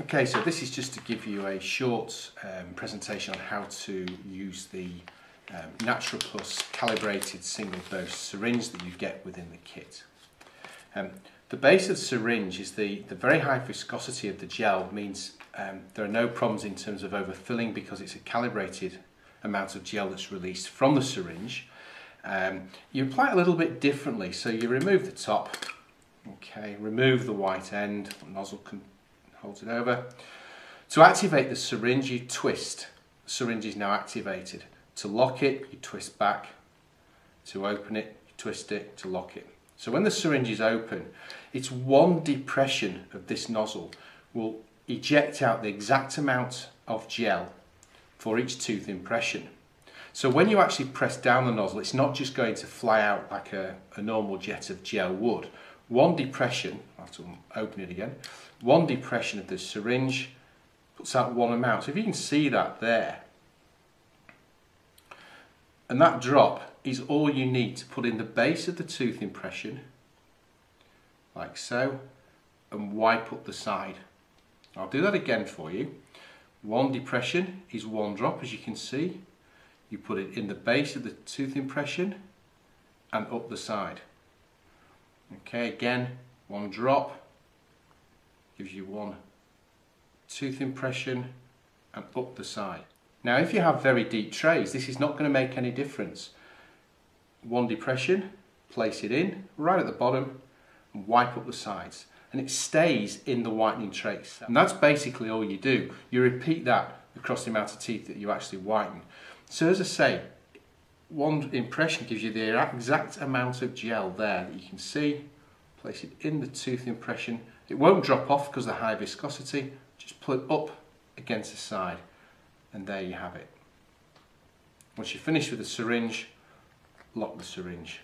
Okay, so this is just to give you a short presentation on how to use the Natural Plus calibrated single dose syringe that you get within the kit. The base of the syringe is the very high viscosity of the gel means there are no problems in terms of overfilling because it's a calibrated amount of gel that's released from the syringe. You apply it a little bit differently, so you remove the top, okay, remove the white end, the nozzle can hold it over. To activate the syringe, you twist. The syringe is now activated. To lock it, you twist back. To open it, you twist it to lock it. So when the syringe is open, it's one depression of this nozzle will eject out the exact amount of gel for each tooth impression. So when you actually press down the nozzle, it's not just going to fly out like a normal jet of gel would. One depression, I'll have to open it again, one depression of the syringe puts out one amount. So if you can see that there, and that drop is all you need to put in the base of the tooth impression, like so, and wipe up the side. I'll do that again for you. One depression is one drop, as you can see. You put it in the base of the tooth impression and up the side. Okay, again, one drop gives you one tooth impression and up the side. Now if you have very deep trays, this is not going to make any difference. One depression, place it in right at the bottom and wipe up the sides, and it stays in the whitening trays. And that's basically all you do. You repeat that across the amount of teeth that you actually whiten. So as I say, one impression gives you the exact amount of gel there that you can see. Place it in the tooth impression. It won't drop off because of the high viscosity. Just pull it up against the side, and there you have it. Once you're finished with the syringe, lock the syringe.